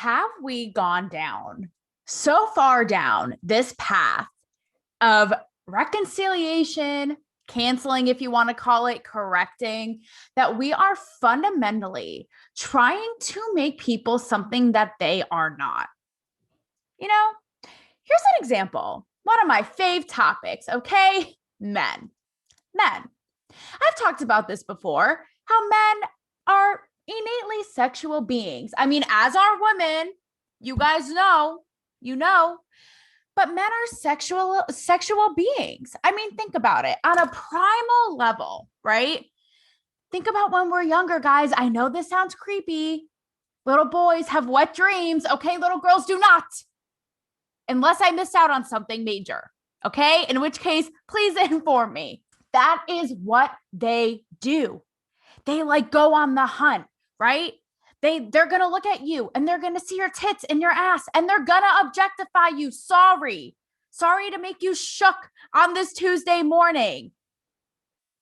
have we gone down so far down this path of reconciliation, canceling, if you want to call it, correcting, that we are fundamentally trying to make people something that they are not? You know, here's an example. One of my fave topics, okay? Men. Men. I've talked about this before, how men are innately sexual beings. I mean, as are women, you guys know, but men are sexual beings. I mean, think about it on a primal level, right? Think about when we're younger, guys. I know this sounds creepy. Little boys have wet dreams. Okay, little girls do not. Unless I missed out on something major. Okay, in which case, please inform me. That is what they do. They like go on the hunt, right? They're going to look at you and they're going to see your tits and your ass and they're going to objectify you. Sorry to make you shook on this Tuesday morning.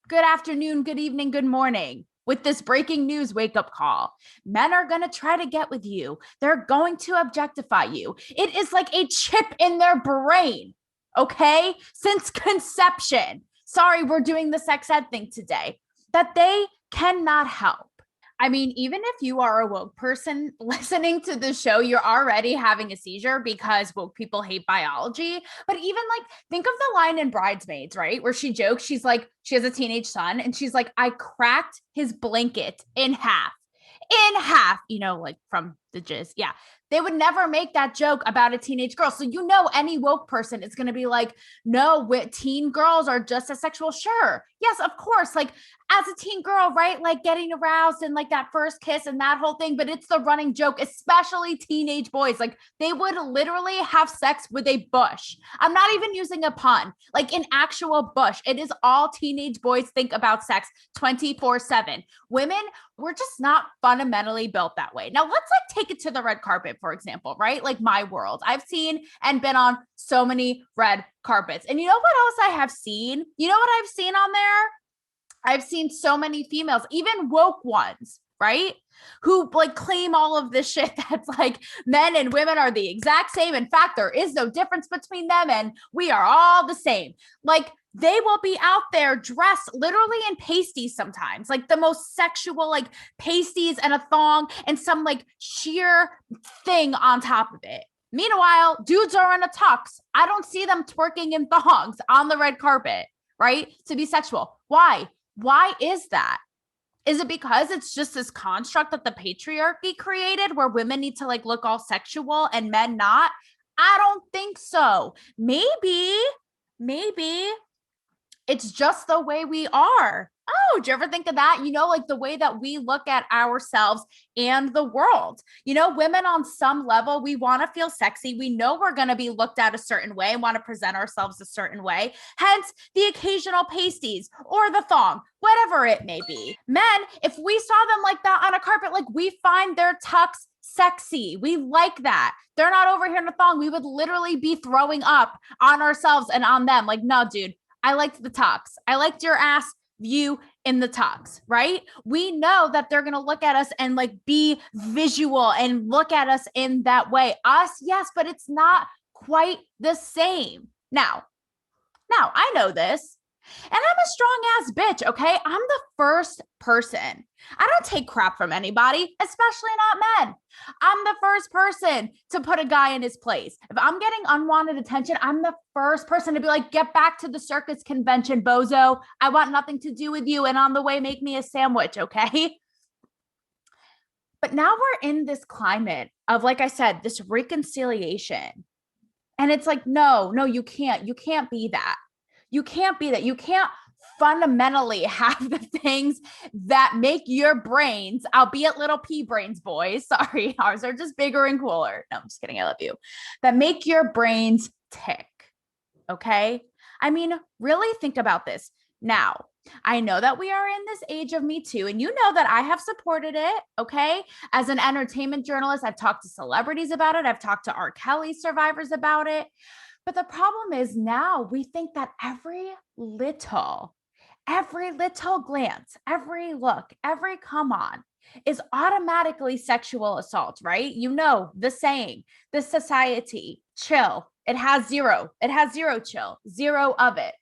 Good afternoon, good evening, good morning. With this breaking news wake-up call, men are going to try to get with you. They're going to objectify you. It is like a chip in their brain, okay? Since conception. Sorry, we're doing the sex ed thing today. That they cannot help. I mean, even if you are a woke person listening to the show, you're already having a seizure because woke people hate biology. But even like, think of the line in Bridesmaids, right? Where she jokes, she's like, she has a teenage son and she's like, I cracked his blanket in half, like from the jizz. Yeah. They would never make that joke about a teenage girl. So, any woke person is going to be like, no, teen girls are just as sexual. Sure. Yes, of course. Like as a teen girl, right? Like getting aroused and like that first kiss and that whole thing. But it's the running joke, especially teenage boys. Like they would literally have sex with a bush. I'm not even using a pun, like an actual bush. It is all teenage boys think about sex 24/7. Women, we're just not fundamentally built that way. Now let's like take it to the red carpet, for example, right? Like my world. I've seen and been on so many red carpets. And you know what else I have seen? You know what I've seen on there? I've seen so many females, even woke ones, right? Who like claim all of this shit that's like men and women are the exact same. In fact, there is no difference between them and we are all the same. Like they will be out there dressed literally in pasties sometimes, like the most sexual, like pasties and a thong and some like sheer thing on top of it. Meanwhile, dudes are in a tux. I don't see them twerking in thongs on the red carpet, right? To be sexual. Why? Why is that? Is it because it's just this construct that the patriarchy created where women need to like look all sexual and men not? I don't think so. Maybe it's just the way we are. Oh, did you ever think of that? Like the way that we look at ourselves and the world. Women on some level, we want to feel sexy. We know we're going to be looked at a certain way and want to present ourselves a certain way. Hence the occasional pasties or the thong, whatever it may be. Men, if we saw them like that on a carpet, like we find their tux sexy. We like that. They're not over here in a thong. We would literally be throwing up on ourselves and on them. Like, no, dude, I liked the tux. I liked your ass view in the tux, right? We know that they're going to look at us and like be visual and look at us in that way. Us, yes, but it's not quite the same. Now, I know this. And I'm a strong ass bitch, okay? I'm the first person. I don't take crap from anybody, especially not men. I'm the first person to put a guy in his place. If I'm getting unwanted attention, I'm the first person to be like, get back to the circus convention, bozo. I want nothing to do with you. And on the way, make me a sandwich, okay? But now we're in this climate of, like I said, this reconciliation. And it's like, no, you can't. You can't be that. You can't be that. You can't fundamentally have the things that make your brains, albeit little pea brains, boys. Sorry, ours are just bigger and cooler. No, I'm just kidding. I love you. That make your brains tick. Okay. I mean, really think about this. Now, I know that we are in this age of Me Too, and you know that I have supported it, okay? As an entertainment journalist, I've talked to celebrities about it. I've talked to R. Kelly survivors about it. But the problem is now we think that every little glance, every look, every come on is automatically sexual assault, right? You know, the saying, the society, chill. It has zero. It has zero chill, zero of it,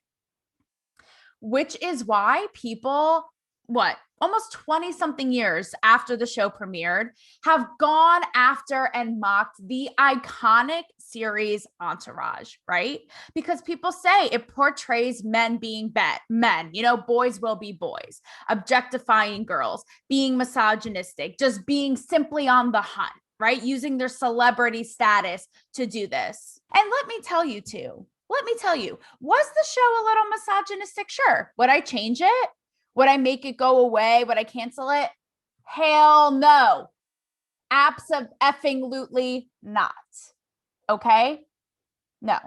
which is why people, what, almost 20 something years after the show premiered, have gone after and mocked the iconic series Entourage, right? Because people say it portrays men being men, you know, boys will be boys, objectifying girls, being misogynistic, just being simply on the hunt, right? Using their celebrity status to do this. And let me tell you, too, was the show a little misogynistic? Sure. Would I change it? Would I make it go away? Would I cancel it? Hell no. Abso-effing-lutely not. Okay? No.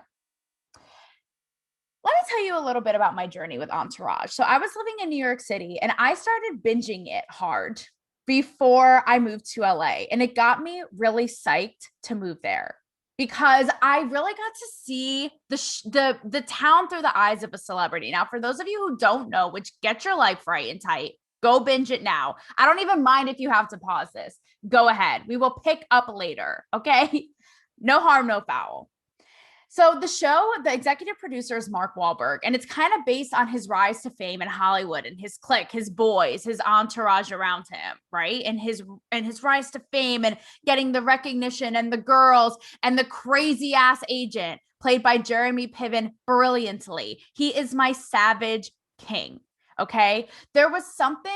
Let me tell you a little bit about my journey with Entourage. So I was living in New York City and I started binging it hard before I moved to LA. And it got me really psyched to move there because I really got to see the town through the eyes of a celebrity. Now, for those of you who don't know, which get your life right and tight, go binge it now. I don't even mind if you have to pause this. Go ahead. We will pick up later. Okay. No harm, no foul. So the show, the executive producer is Mark Wahlberg, and it's kind of based on his rise to fame in Hollywood and his clique, his boys, his entourage around him, right? And his rise to fame and getting the recognition and the girls and the crazy ass agent played by Jeremy Piven brilliantly. He is my savage king. Okay. There was something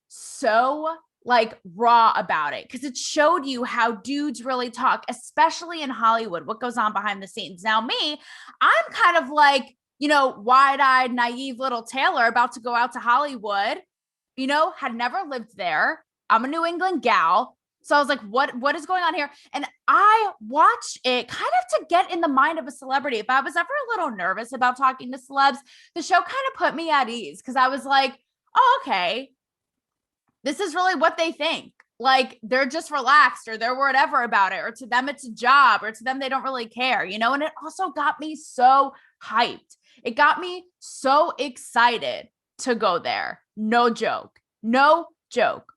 so like raw about it because it showed you how dudes really talk, especially in Hollywood, what goes on behind the scenes. Now, me, I'm kind of like, you know, wide-eyed, naive little Taylor about to go out to Hollywood, you know, had never lived there. I'm a New England gal. So I was like, what is going on here? And I watched it kind of to get in the mind of a celebrity. If I was ever a little nervous about talking to celebs, the show kind of put me at ease because I was like, oh, okay, this is really what they think. Like they're just relaxed or they're whatever about it, or to them it's a job, or to them they don't really care, you know? And it also got me so hyped. It got me so excited to go there. No joke,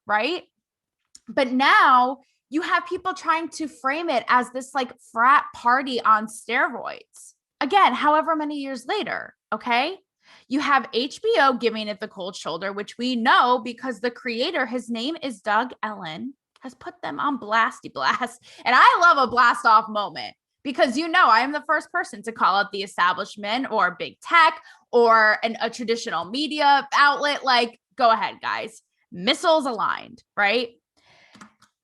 right? But now you have people trying to frame it as this like frat party on steroids. Again, however many years later, okay? You have HBO giving it the cold shoulder, which we know because the creator, his name is Doug Ellen, has put them on blasty blast. And I love a blast off moment because, you know, I am the first person to call out the establishment or big tech or a traditional media outlet. Like, go ahead, guys. Missiles aligned, right?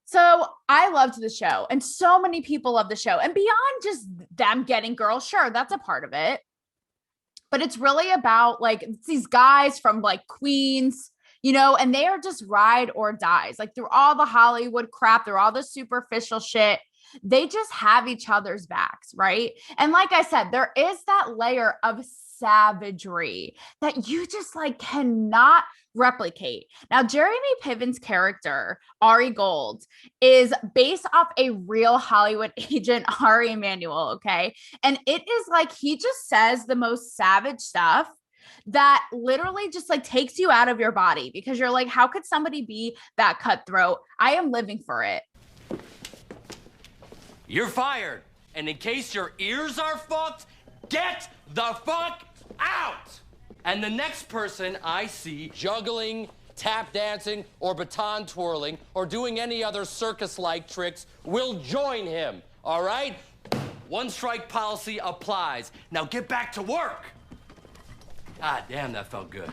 So I loved the show and so many people love the show. And beyond just them getting girls, sure, that's a part of it. But it's really about like these guys from like Queens, you know, and they are just ride or dies. Like through all the Hollywood crap, through all the superficial shit, they just have each other's backs, right? And like I said, there is that layer of savagery that you just like cannot replicate. Now, Jeremy Piven's character, Ari Gold, is based off a real Hollywood agent, Ari Emanuel, okay? And it is like he just says the most savage stuff that literally just like takes you out of your body because you're like, how could somebody be that cutthroat? I am living for it. You're fired. And in case your ears are fucked, get the fuck out! And the next person I see juggling, tap dancing, or baton twirling, or doing any other circus-like tricks will join him, all right? One strike policy applies. Now get back to work. God damn, that felt good.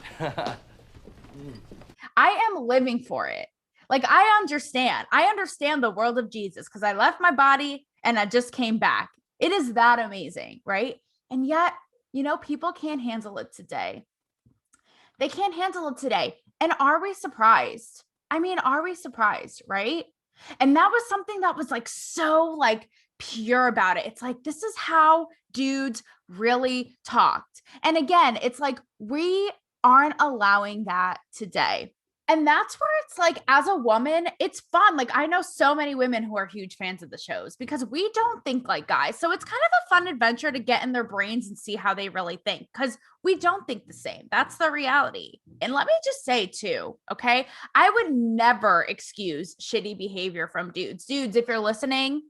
I am living for it. Like, I understand the world of Jesus because I left my body and I just came back. It is that amazing, right? And yet, you know, people can't handle it today. They can't handle it today. And are we surprised? I mean, are we surprised, right? And that was something that was like so like pure about it. It's like, this is how dudes really talked. And again, it's like we aren't allowing that today. And that's where it's like, as a woman, it's fun. Like, I know so many women who are huge fans of the shows because we don't think like guys. So it's kind of a fun adventure to get in their brains and see how they really think because we don't think the same. That's the reality. And let me just say, too, okay, I would never excuse shitty behavior from dudes. Dudes, if you're listening,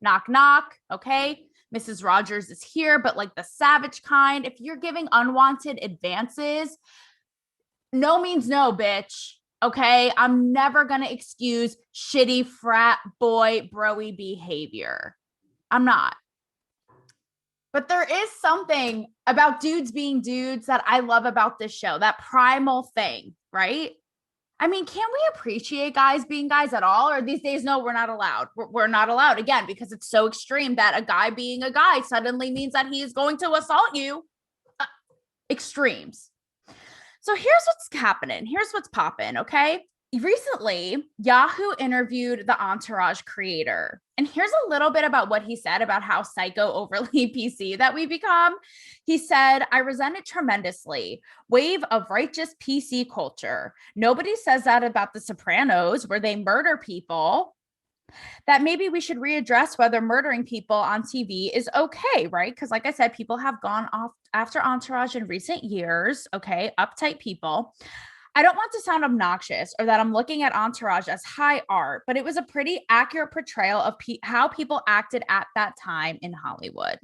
knock, knock, okay? Mrs. Rogers is here, but like the savage kind. If you're giving unwanted advances, no means no, bitch. Okay. I'm never going to excuse shitty frat boy broy behavior. I'm not. But there is something about dudes being dudes that I love about this show, that primal thing, right? I mean, can we appreciate guys being guys at all? Or these days, no, we're not allowed. We're not allowed again because it's so extreme that a guy being a guy suddenly means that he is going to assault you. Extremes. So here's what's happening. Here's what's popping. Okay. Recently, Yahoo interviewed the Entourage creator. And here's a little bit about what he said about how psycho overly PC that we become. He said, I resent it tremendously. Wave of righteous PC culture. Nobody says that about The Sopranos, where they murder people. That maybe we should readdress whether murdering people on TV is okay, right? Because, like I said, people have gone off after Entourage in recent years, okay? Uptight people. I don't want to sound obnoxious or that I'm looking at Entourage as high art, but it was a pretty accurate portrayal of how people acted at that time in Hollywood.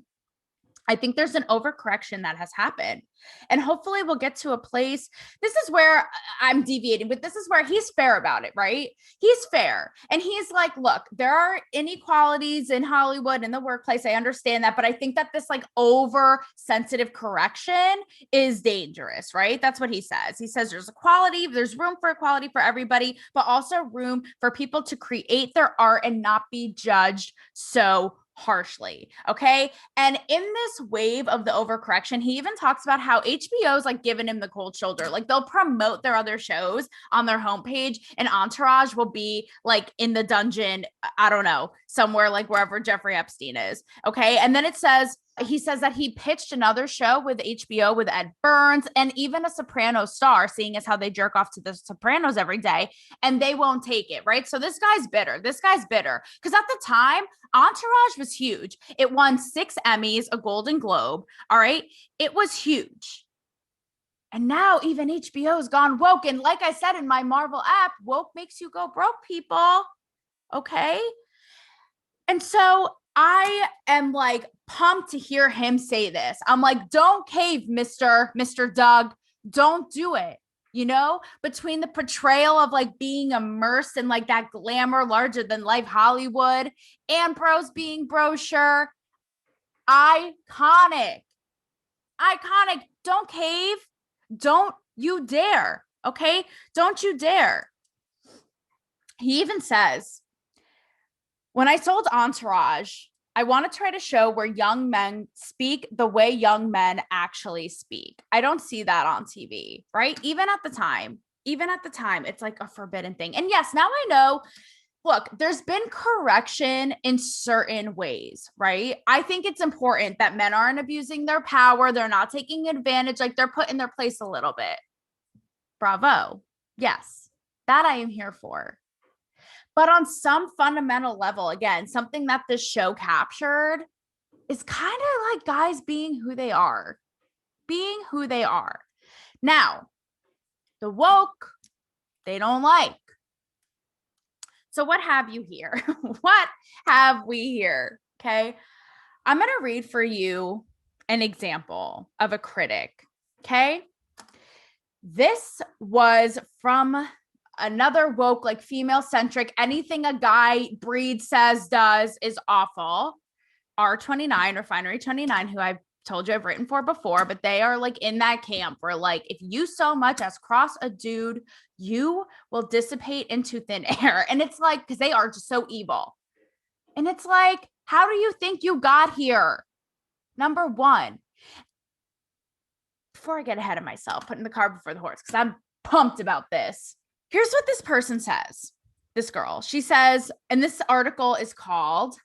I think there's an overcorrection that has happened. And hopefully we'll get to a place. This is where I'm deviating, but this is where he's fair about it, right? He's fair. And he's like, look, there are inequalities in Hollywood, in the workplace. I understand that. But I think that this like oversensitive correction is dangerous, right? That's what he says. He says there's equality, there's room for equality for everybody, but also room for people to create their art and not be judged so harshly. Okay. And in this wave of the overcorrection, he even talks about how HBO's like giving him the cold shoulder. Like they'll promote their other shows on their homepage, and Entourage will be like in the dungeon, I don't know, somewhere like wherever Jeffrey Epstein is. Okay. And then he says that he pitched another show with HBO with Ed Burns and even a Sopranos star, seeing as how they jerk off to the Sopranos every day, and they won't take it, right? So this guy's bitter. This guy's bitter because at the time, Entourage was huge. It won 6 Emmys, a Golden Globe. All right. It was huge. And now even HBO's gone woke. And like I said in my Marvel app, woke makes you go broke, people. Okay. And so I am like pumped to hear him say this. I'm like, don't cave, Mr. Doug. Don't do it. You know, between the portrayal of like being immersed in like that glamour larger than life Hollywood and bros being brochure. Iconic. Iconic. Don't cave. Don't you dare. Okay. Don't you dare. He even says, when I sold Entourage, I want to try to show where young men speak the way young men actually speak. I don't see that on TV, right? Even at the time, it's like a forbidden thing. And yes, now I know, look, there's been correction in certain ways, right? I think it's important that men aren't abusing their power. They're not taking advantage, like they're put in their place a little bit. Bravo. Yes, that I am here for. But on some fundamental level, again, something that this show captured is kind of like guys being who they are. Now, the woke, they don't like. So what have you here? What have we here? Okay. I'm going to read for you an example of a critic. Okay. This was from another woke, like female centric, anything a guy breeds, says, does is awful. R29, Refinery 29, who I've told you I've written for before, but they are like in that camp where like, if you so much as cross a dude, you will dissipate into thin air. And it's like, because they are just so evil. And it's like, how do you think you got here? Number one, before I get ahead of myself, putting the cart before the horse, because I'm pumped about this. Here's what this person says. This girl, she says, and this article is called,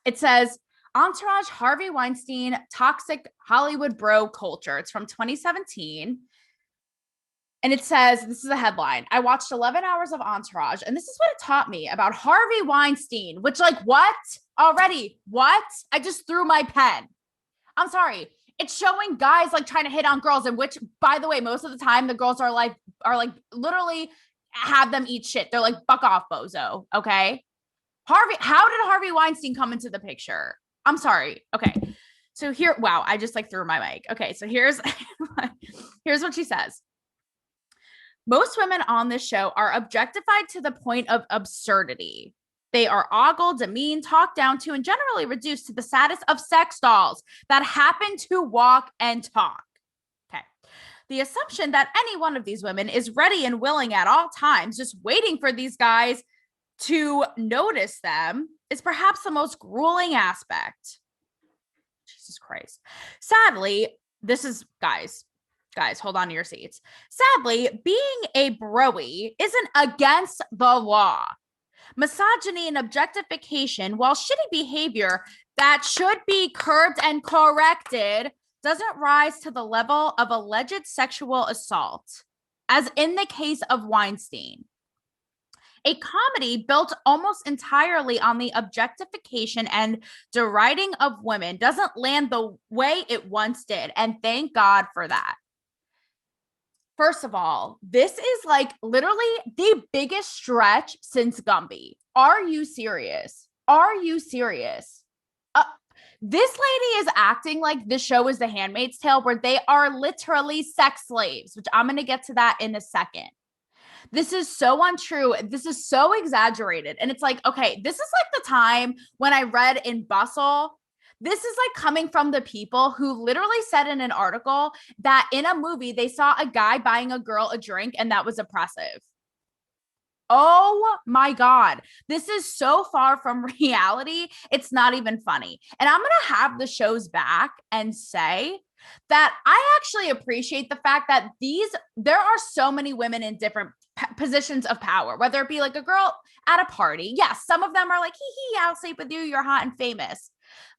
it says, Entourage, Harvey Weinstein, Toxic Hollywood Bro Culture. It's from 2017. And it says, this is a headline. I watched 11 hours of Entourage, and this is what it taught me about Harvey Weinstein, which, like, what? Already? What? I just threw my pen. I'm sorry. It's showing guys like trying to hit on girls, and which, by the way, most of the time the girls are like literally have them eat shit. They're like, fuck off, bozo. Okay. How did Harvey Weinstein come into the picture? I'm sorry. Okay. So here, wow, I just like threw my mic. Okay. So here's what she says. Most women on this show are objectified to the point of absurdity. They are ogled, demeaned, talked down to, and generally reduced to the status of sex dolls that happen to walk and talk. Okay. The assumption that any one of these women is ready and willing at all times, just waiting for these guys to notice them, is perhaps the most grueling aspect. Jesus Christ. Sadly, this is, guys, hold on to your seats. Sadly, being a broy isn't against the law. Misogyny and objectification, while shitty behavior that should be curbed and corrected, doesn't rise to the level of alleged sexual assault, as in the case of Weinstein. A comedy built almost entirely on the objectification and deriding of women doesn't land the way it once did, and thank God for that. First of all, this is like literally the biggest stretch since Gumby. Are you serious? Are you serious? This lady is acting like the show is The Handmaid's Tale, where they are literally sex slaves, which I'm going to get to that in a second. This is so untrue. This is so exaggerated. And it's like, okay, this is like the time when I read in Bustle. This is like coming from the people who literally said in an article that in a movie, they saw a guy buying a girl a drink and that was oppressive. Oh my God. This is so far from reality. It's not even funny. And I'm going to have the shows back and say that I actually appreciate the fact that there are so many women in different positions of power, whether it be like a girl at a party. Yes, some of them are like, hee, I'll sleep with you. You're hot and famous.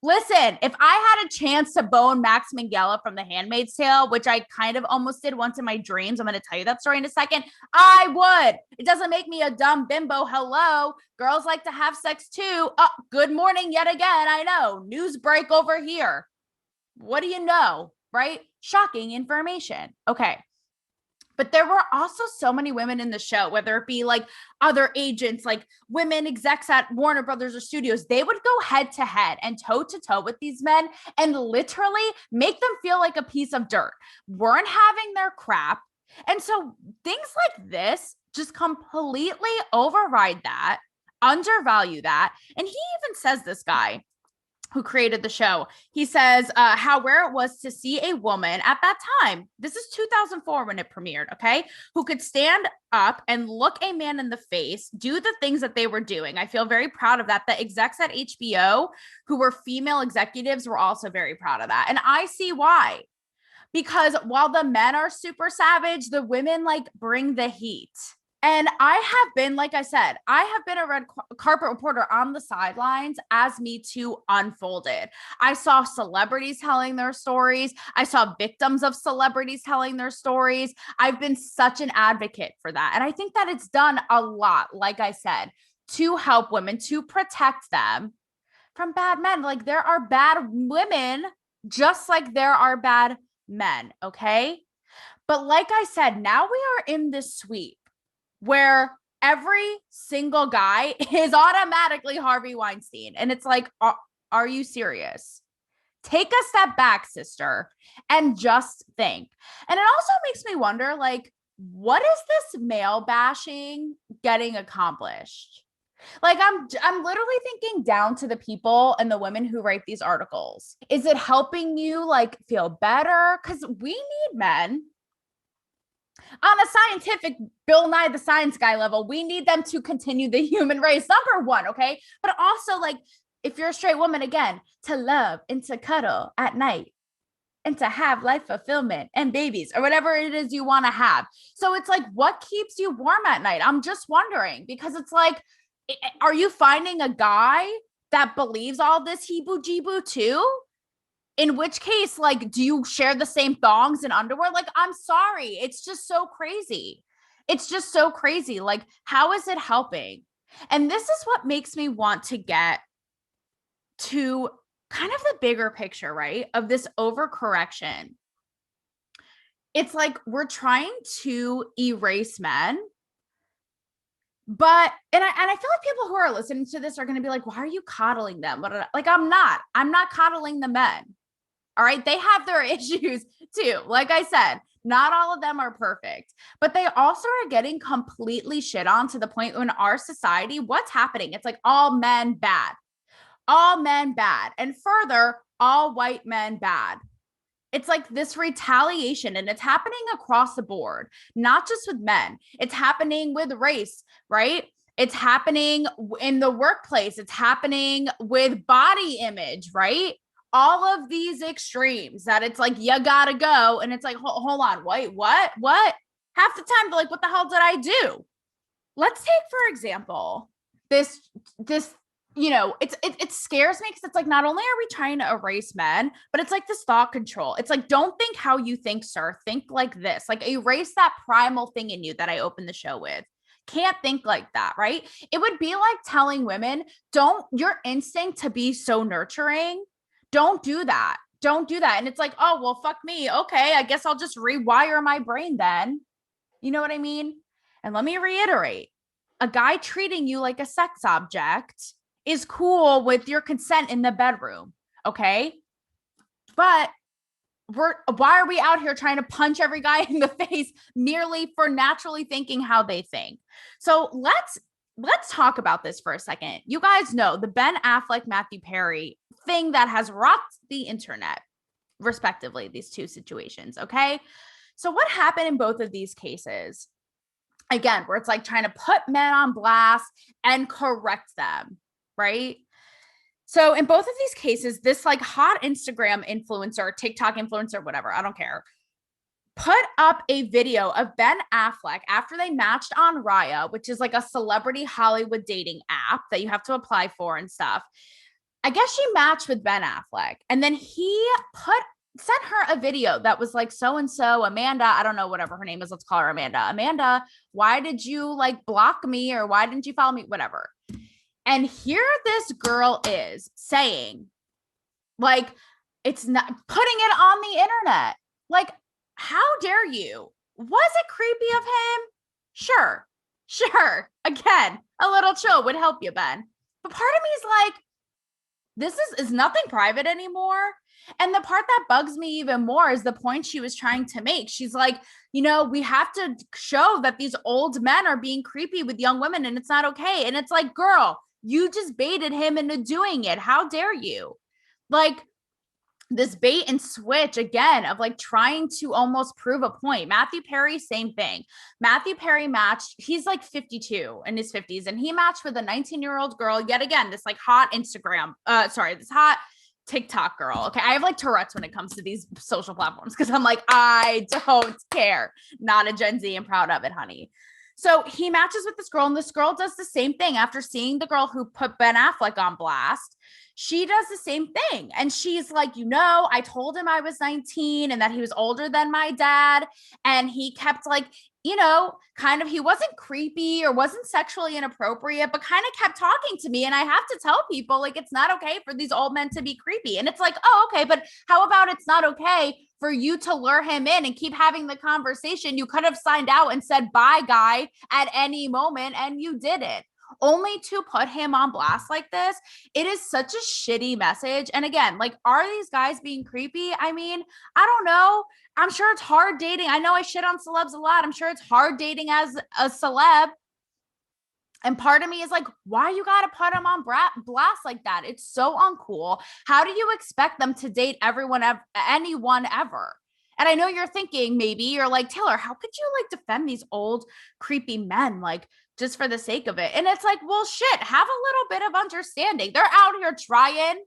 Listen, if I had a chance to bone Max Minghella from The Handmaid's Tale, which I kind of almost did once in my dreams, I'm going to tell you that story in a second, I would. It doesn't make me a dumb bimbo. Hello. Girls like to have sex too. Oh, good morning yet again. I know. News break over here. What do you know, right? Shocking information. Okay. But there were also so many women in the show, whether it be like other agents, like women execs at Warner Brothers or studios, they would go head to head and toe to toe with these men and literally make them feel like a piece of dirt, weren't having their crap. And so things like this just completely override that, undervalue that. And he even says, this guy who created the show, he says how rare it was to see a woman at that time. This is 2004 when it premiered, okay? Who could stand up and look a man in the face, do the things that they were doing. I feel very proud of that. The execs at HBO who were female executives were also very proud of that. And I see why. Because while the men are super savage, the women like bring the heat. And I have been, like I said, I have been a red carpet reporter on the sidelines as Me Too unfolded. I saw celebrities telling their stories. I saw victims of celebrities telling their stories. I've been such an advocate for that. And I think that it's done a lot, like I said, to help women, to protect them from bad men. Like there are bad women, just like there are bad men, okay? But like I said, now we are in this sweep where every single guy is automatically Harvey Weinstein. And it's like, are you serious? Take a step back, sister, and just think. And it also makes me wonder, like, what is this male bashing getting accomplished? Like, I'm literally thinking down to the people and the women who write these articles. Is it helping you, like, feel better? Because we need men. On a scientific Bill Nye the Science Guy level, we need them to continue the human race, number one, okay? But also, like, if you're a straight woman, again, to love and to cuddle at night and to have life fulfillment and babies or whatever it is you want to have. So it's like, what keeps you warm at night? I'm just wondering, because it's like, are you finding a guy that believes all this heeboo-jeeboo too? In which case, like, do you share the same thongs and underwear? Like, I'm sorry. It's just so crazy. It's just so crazy. Like, how is it helping? And this is what makes me want to get to kind of the bigger picture, right? Of this overcorrection. It's like we're trying to erase men. But and I feel like people who are listening to this are going to be like, why are you coddling them? Like, I'm not coddling the men. All right. They have their issues too. Like I said, not all of them are perfect, but they also are getting completely shit on to the point in our society. What's happening? It's like all men bad, and further, all white men bad. It's like this retaliation, and it's happening across the board, not just with men. It's happening with race, right? It's happening in the workplace. It's happening with body image, right? All of these extremes that it's like, you gotta go. And it's like, hold on, wait, what? Half the time, they're like, what the hell did I do? Let's take, for example, this it scares me because it's like, not only are we trying to erase men, but it's like this thought control. It's like, don't think how you think, sir. Think like this. Like, erase that primal thing in you that I opened the show with. Can't think like that, right? It would be like telling women, don't, your instinct to be so nurturing, don't do that. Don't do that. And it's like, oh, well, fuck me. Okay, I guess I'll just rewire my brain then. You know what I mean? And let me reiterate, a guy treating you like a sex object is cool with your consent in the bedroom. Okay. But why are we out here trying to punch every guy in the face merely for naturally thinking how they think? So let's talk about this for a second. You guys know the Ben Affleck, Matthew Perry thing that has rocked the internet, respectively, these two situations. Okay. So what happened in both of these cases? Again, where it's like trying to put men on blast and correct them, right? So in both of these cases, this like hot Instagram influencer, TikTok influencer, whatever, I don't care, put up a video of Ben Affleck after they matched on Raya, which is like a celebrity Hollywood dating app that you have to apply for and stuff. I guess she matched with Ben Affleck, and then he sent her a video that was like, so and so Amanda, I don't know, whatever her name is, let's call her Amanda, why did you like block me, or why didn't you follow me, whatever. And here this girl is saying, like, it's not, putting it on the internet, like, how dare you? Was it creepy of him? Sure, again, a little chill would help you, Ben. But part of me is like, this is nothing private anymore. And the part that bugs me even more is the point she was trying to make. She's like, we have to show that these old men are being creepy with young women and it's not okay. And it's like, girl, you just baited him into doing it. How dare you? Like, this bait and switch again of like trying to almost prove a point. Matthew Perry, same thing. Matthew Perry matched, he's like 52 in his 50s, and he matched with a 19-year-old girl yet again, this like hot Instagram, this hot TikTok girl. Okay. I have like Tourette's when it comes to these social platforms because I'm like, I don't care. Not a Gen Z and proud of it, honey. So he matches with this girl, and this girl does the same thing after seeing the girl who put Ben Affleck on blast. She does the same thing. And she's like, I told him I was 19 and that he was older than my dad. And he kept like, kind of, he wasn't creepy or wasn't sexually inappropriate, but kind of kept talking to me. And I have to tell people, like, it's not okay for these old men to be creepy. And it's like, oh, okay, but how about it's not okay for you to lure him in and keep having the conversation? You could have signed out and said, bye, guy, at any moment, and you didn't. Only to put him on blast like this. It is such a shitty message. And again, like, are these guys being creepy? I mean, I don't know. I'm sure it's hard dating. I know I shit on celebs a lot. I'm sure it's hard dating as a celeb. And part of me is like, why you got to put them on blast like that? It's so uncool. How do you expect them to date anyone ever? And I know you're thinking, maybe you're like, Taylor, how could you like defend these old creepy men? Like, just for the sake of it. And it's like, well, shit, have a little bit of understanding. They're out here trying.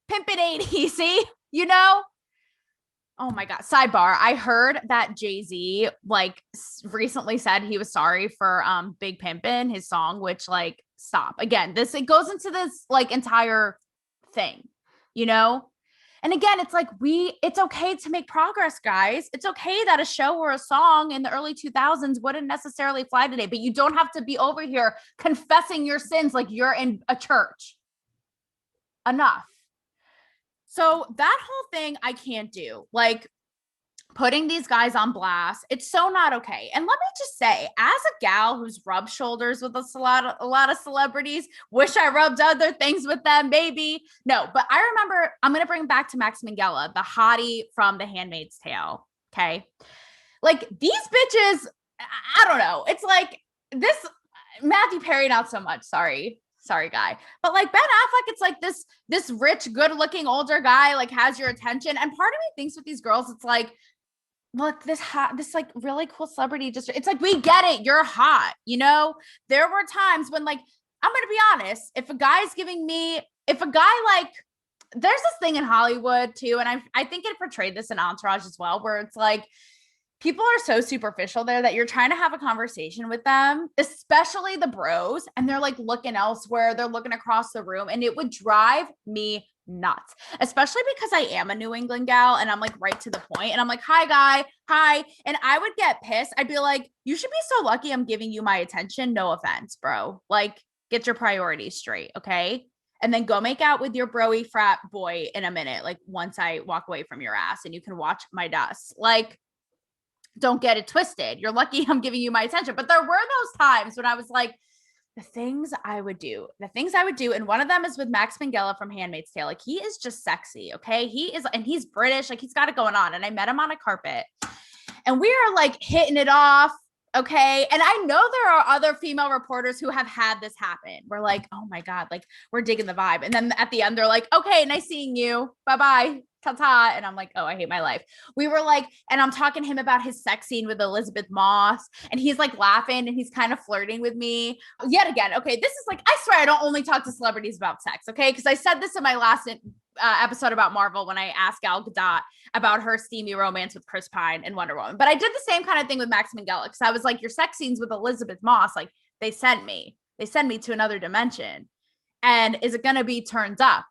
Pimping ain't easy, Oh my God. Sidebar. I heard that Jay-Z like recently said he was sorry for Big Pimpin', his song, which like, stop. Again, it goes into this like entire thing, And again, it's like it's okay to make progress, guys. It's okay that a show or a song in the early 2000s wouldn't necessarily fly today, but you don't have to be over here confessing your sins like you're in a church. Enough. So that whole thing I can't do. Like, putting these guys on blast, it's so not okay. And let me just say, as a gal who's rubbed shoulders with a lot of celebrities, wish I rubbed other things with them, maybe. No, but I remember, I'm going to bring back to Max Minghella, the hottie from The Handmaid's Tale. Okay. Like, these bitches, I don't know. It's like this, Matthew Perry, not so much. Sorry, guy. But like Ben Affleck, it's like this rich, good looking older guy, like, has your attention. And part of me thinks with these girls, it's like, look, this like really cool celebrity, just, it's like, we get it, you're hot, you know. There were times when, like, I'm gonna be honest, if a guy like, there's this thing in Hollywood too, and I think it portrayed this in Entourage as well, where it's like, people are so superficial there that you're trying to have a conversation with them, especially the bros, and they're like looking elsewhere, they're looking across the room, and it would drive me nuts, especially because I am a New England gal and I'm like right to the point, and I'm like, hi guy, hi. And I would get pissed. I'd be like, you should be so lucky I'm giving you my attention. No offense, bro. Like, get your priorities straight, okay? And then go make out with your broy frat boy in a minute, like, once I walk away from your ass, and you can watch my dust. Like, don't get it twisted. You're lucky I'm giving you my attention. But there were those times when I was like, the things I would do. And one of them is with Max Minghella from Handmaid's Tale. Like, he is just sexy. Okay. And he's British. Like, he's got it going on. And I met him on a carpet and we are like hitting it off. Okay. And I know there are other female reporters who have had this happen. We're like, oh my God, like, we're digging the vibe. And then at the end, they're like, okay, nice seeing you. Bye-bye. Ta-ta. And I'm like, oh, I hate my life. We were like, and I'm talking to him about his sex scene with Elizabeth Moss, and he's like laughing and he's kind of flirting with me yet again. Okay. This is like, I swear I don't only talk to celebrities about sex. Okay. Cause I said this in my last episode about Marvel when I asked Gal Gadot about her steamy romance with Chris Pine and Wonder Woman. But I did the same kind of thing with Max Minghella, because I was like, your sex scenes with Elizabeth Moss, like, they sent me to another dimension. And is it going to be turned up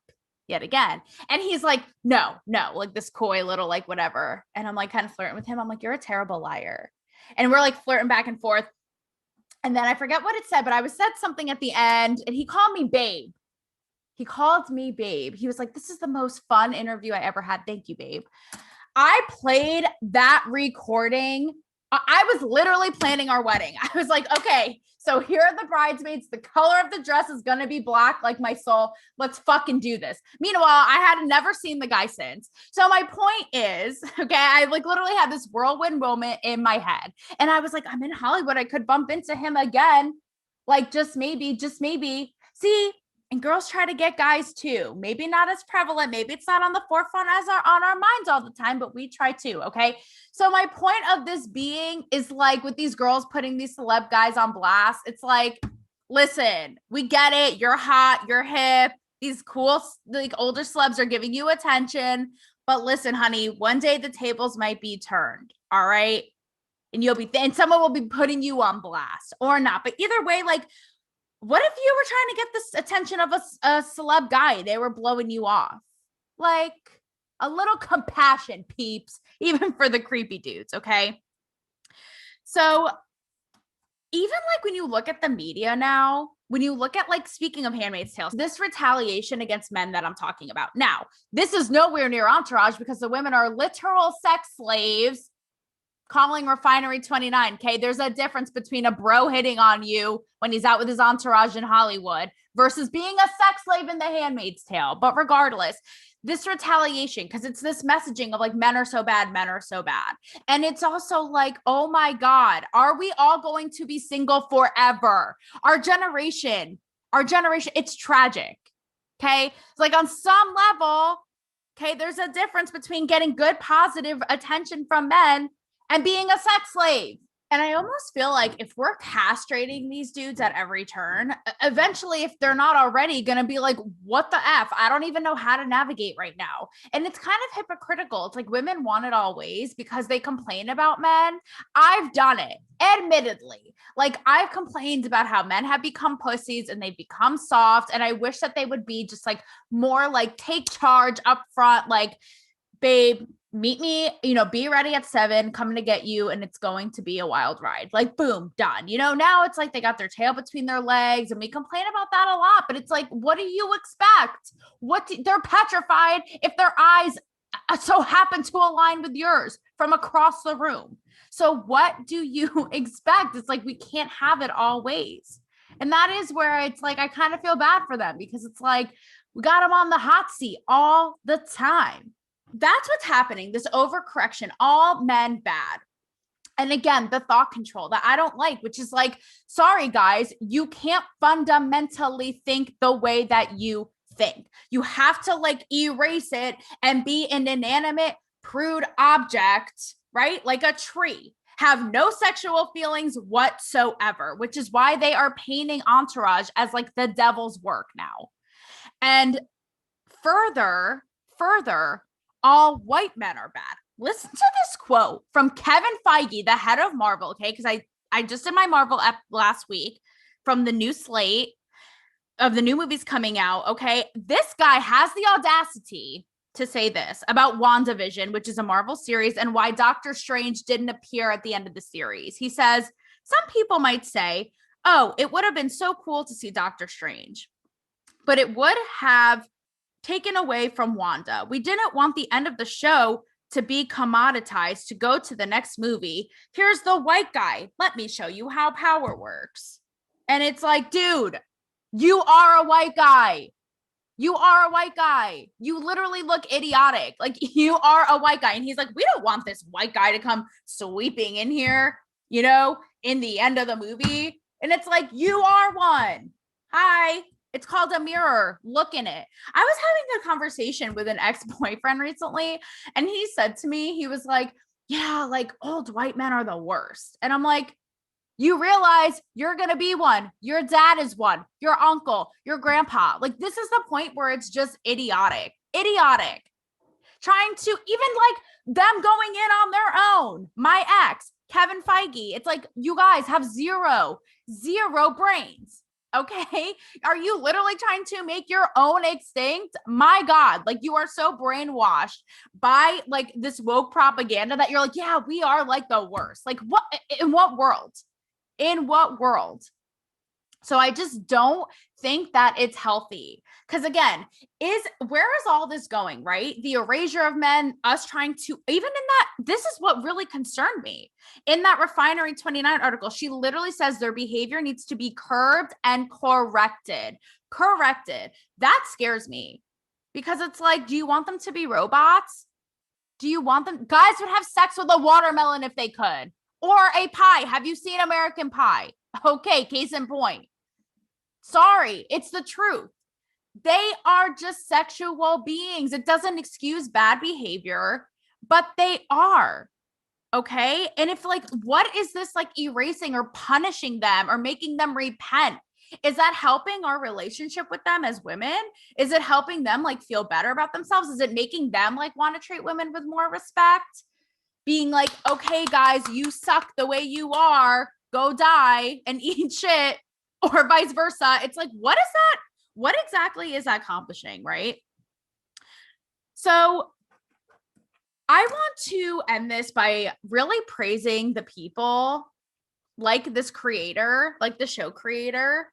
yet again? And he's like, no, like this coy little, like, whatever. And I'm like, kind of flirting with him. I'm like, you're a terrible liar. And we're like flirting back and forth. And then I forget what it said, but I was said something at the end, and he called me babe. He was like, this is the most fun interview I ever had. Thank you, babe. I played that recording. I was literally planning our wedding. I was like, okay, so here are the bridesmaids. The color of the dress is going to be black, like my soul. Let's fucking do this. Meanwhile, I had never seen the guy since. So my point is, okay, I like literally had this whirlwind moment in my head. And I was like, I'm in Hollywood. I could bump into him again. Like, just maybe. See, and girls try to get guys too. Maybe not as prevalent. Maybe it's not on the forefront as on our minds all the time, but we try too. Okay. So my point of this being is, like, with these girls putting these celeb guys on blast, it's like, listen, we get it. You're hot. You're hip. These cool, like, older celebs are giving you attention. But listen, honey, one day the tables might be turned. All right. And and someone will be putting you on blast or not. But either way, like, what if you were trying to get this attention of a celeb guy? They were blowing you off. Like, a little compassion, peeps, even for the creepy dudes, okay? So even, like, when you look at the media now, when you look at, like, speaking of Handmaid's Tale, this retaliation against men that I'm talking about. Now, this is nowhere near Entourage, because the women are literal sex slaves calling Refinery 29. Okay. There's a difference between a bro hitting on you when he's out with his entourage in Hollywood versus being a sex slave in The Handmaid's Tale. But regardless, this retaliation, because it's this messaging of, like, men are so bad. And it's also like, oh my God, are we all going to be single forever? Our generation, it's tragic. Okay. It's like, on some level, okay, there's a difference between getting good, positive attention from men and being a sex slave. And I almost feel like if we're castrating these dudes at every turn, eventually, if they're not already going to be like, what the F? I don't even know how to navigate right now. And it's kind of hypocritical. It's like women want it always because they complain about men. I've done it, admittedly. Like I've complained about how men have become pussies and they've become soft. And I wish that they would be just like more like take charge up front, like, babe, meet me, be ready at 7, coming to get you, and it's going to be a wild ride. Like, boom, done. Now it's like they got their tail between their legs, and we complain about that a lot, but it's like, what do you expect? They're petrified if their eyes so happen to align with yours from across the room. So what do you expect? It's like we can't have it all ways. And that is where it's like I kind of feel bad for them, because it's like we got them on the hot seat all the time. That's what's happening. This overcorrection, all men bad. And again, the thought control that I don't like, which is like, sorry, guys, you can't fundamentally think the way that you think. You have to like erase it and be an inanimate, prude object, right? Like a tree. Have no sexual feelings whatsoever, which is why they are painting Entourage as like the devil's work now. And further, all white men are bad. Listen to this quote from Kevin Feige, the head of Marvel, okay? Because I just did my Marvel ep last week from the new slate of the new movies coming out, okay? This guy has the audacity to say this about WandaVision, which is a Marvel series, and why Doctor Strange didn't appear at the end of the series. He says, some people might say, oh, it would have been so cool to see Doctor Strange, but it would have taken away from Wanda. We didn't want the end of the show to be commoditized to go to the next movie. Here's the white guy. Let me show you how power works. And it's like, dude, you are a white guy. You are a white guy. You literally look idiotic. Like, you are a white guy. And he's like, we don't want this white guy to come sweeping in here, in the end of the movie. And it's like, you are one. Hi. It's called a mirror. Look in it. I was having a conversation with an ex-boyfriend recently, and he said to me, he was like, yeah, like old white men are the worst. And I'm like, you realize you're going to be one. Your dad is one. Your uncle, your grandpa. Like, this is the point where it's just idiotic. Trying to even like them going in on their own. My ex, Kevin Feige. It's like, you guys have zero brains. Okay. Are you literally trying to make your own extinct? My God, like you are so brainwashed by like this woke propaganda that you're like, yeah, we are like the worst. Like what, in what world? So I just don't think that it's healthy. Because again, where is all this going, right? The erasure of men, us trying to, even in that, this is what really concerned me. In that Refinery 29 article, she literally says their behavior needs to be curbed and corrected. That scares me. Because it's like, do you want them to be robots? Do you want them? Guys would have sex with a watermelon if they could. Or a pie. Have you seen American Pie? Okay, case in point. Sorry, it's the truth. They are just sexual beings. It doesn't excuse bad behavior, but they are. Okay. And if like, what is this like erasing or punishing them or making them repent? Is that helping our relationship with them as women? Is it helping them like feel better about themselves? Is it making them like want to treat women with more respect? Being like, okay, guys, you suck the way you are. Go die and eat shit, or vice versa. It's like, what is that? What exactly is that accomplishing, right? So I want to end this by really praising the people like this creator, like the show creator,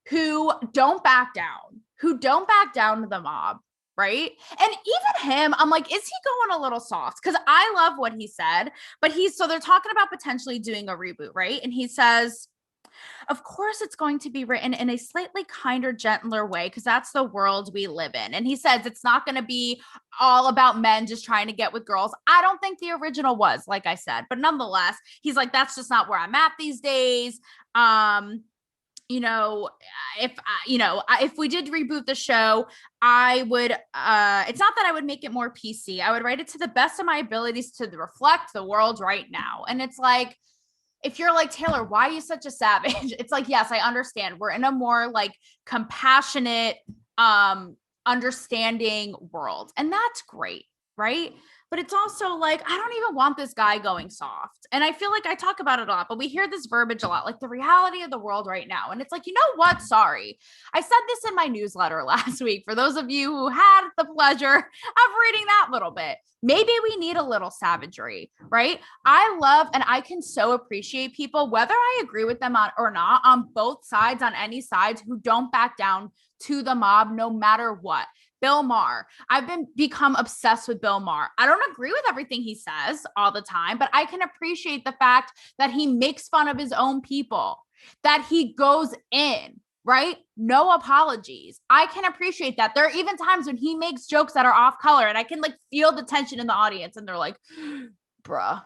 who don't back down to the mob, right? And even him, I'm like, is he going a little soft? Because I love what he said, but so they're talking about potentially doing a reboot, right? And he says, of course, it's going to be written in a slightly kinder, gentler way, because that's the world we live in. And he says it's not going to be all about men just trying to get with girls. I don't think the original was, like I said, but nonetheless, he's like, that's just not where I'm at these days. If we did reboot the show, I would, it's not that I would make it more PC. I would write it to the best of my abilities to reflect the world right now. And it's like, if you're like, Taylor, why are you such a savage? It's like, yes, I understand. We're in a more like compassionate, understanding world. And that's great, right? But it's also like, I don't even want this guy going soft. And I feel like I talk about it a lot, but we hear this verbiage a lot, like the reality of the world right now. And it's like, you know what? Sorry. I said this in my newsletter last week. For those of you who had the pleasure of reading that little bit, maybe we need a little savagery, right? I love and I can so appreciate people, whether I agree with them on, or not, on both sides, on any sides, who don't back down to the mob no matter what. Bill Maher. I've become obsessed with Bill Maher. I don't agree with everything he says all the time, but I can appreciate the fact that he makes fun of his own people, that he goes in, right? No apologies. I can appreciate that. There are even times when he makes jokes that are off color and I can like feel the tension in the audience and they're like, bruh,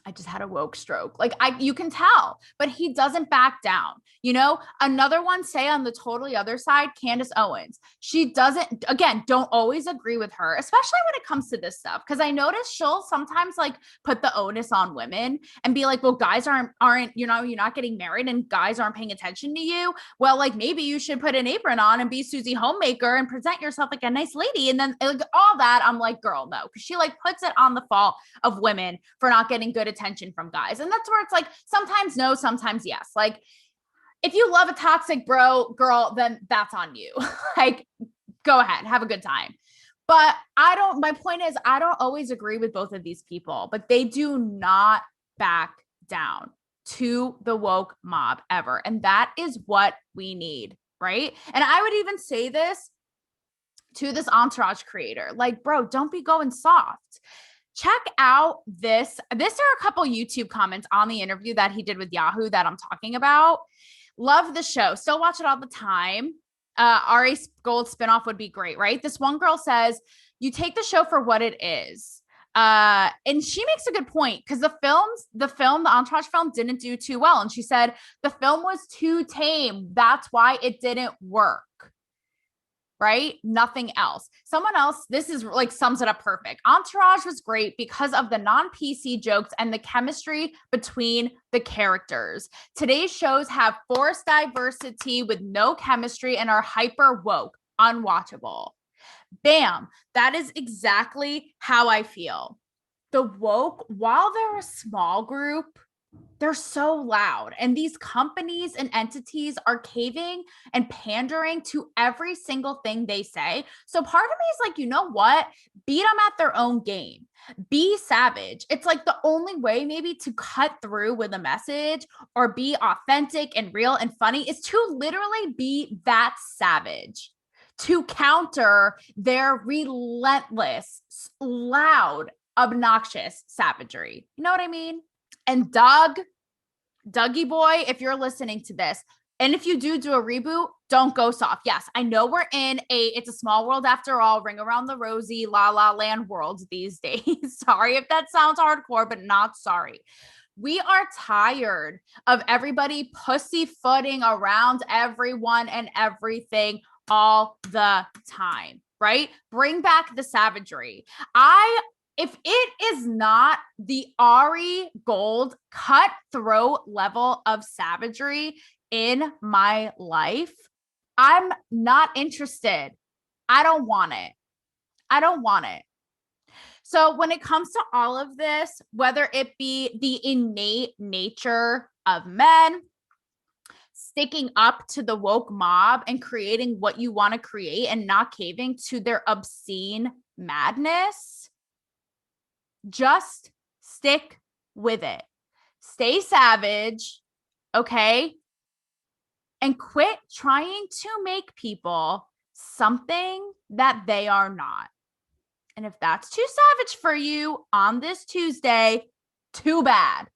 I just had a woke stroke. Like you can tell, but he doesn't back down. You know, another one, say on the totally other side, Candace Owens. She doesn't, again, don't always agree with her, especially when it comes to this stuff. Cause I notice she'll sometimes like put the onus on women and be like, well, guys aren't, you're not getting married and guys aren't paying attention to you. Well, like maybe you should put an apron on and be Susie Homemaker and present yourself like a nice lady. And then like all that, I'm like, girl, no. Cause she like puts it on the fault of women for not getting good attention from guys. And that's where it's like, sometimes no, sometimes yes. Like if you love a toxic girl, then that's on you. Like, go ahead, have a good time. But my point is, I don't always agree with both of these people, but they do not back down to the woke mob ever. And that is what we need, right? And I would even say this to this Entourage creator, like, bro, don't be going soft. Check out this. This are a couple YouTube comments on the interview that he did with Yahoo that I'm talking about. Love the show. Still watch it all the time. Ari Gold spinoff would be great, right? This one girl says, you take the show for what it is. And she makes a good point because the Entourage film didn't do too well. And she said, the film was too tame. That's why it didn't work. Right? Nothing else. Someone else, this is like sums it up perfect. Entourage was great because of the non-PC jokes and the chemistry between the characters. Today's shows have forced diversity with no chemistry and are hyper woke, unwatchable. Bam. That is exactly how I feel. The woke, while they're a small group, they're so loud, and these companies and entities are caving and pandering to every single thing they say. So part of me is like, you know what? Beat them at their own game. Be savage. It's like the only way maybe to cut through with a message or be authentic and real and funny is to literally be that savage, to counter their relentless, loud, obnoxious savagery. You know what I mean? And Dougie boy, if you're listening to this, and if you do a reboot, don't go soft. Yes, I know we're in it's a small world after all, ring around the rosy, la la land world these days. Sorry if that sounds hardcore, but not sorry. We are tired of everybody pussyfooting around everyone and everything all the time, right? Bring back the savagery. If it is not the Ari Gold cutthroat level of savagery in my life, I'm not interested. I don't want it. I don't want it. So when it comes to all of this, whether it be the innate nature of men, sticking up to the woke mob and creating what you want to create and not caving to their obscene madness, just stick with it. Stay savage, okay? And quit trying to make people something that they are not. And if that's too savage for you on this Tuesday, too bad.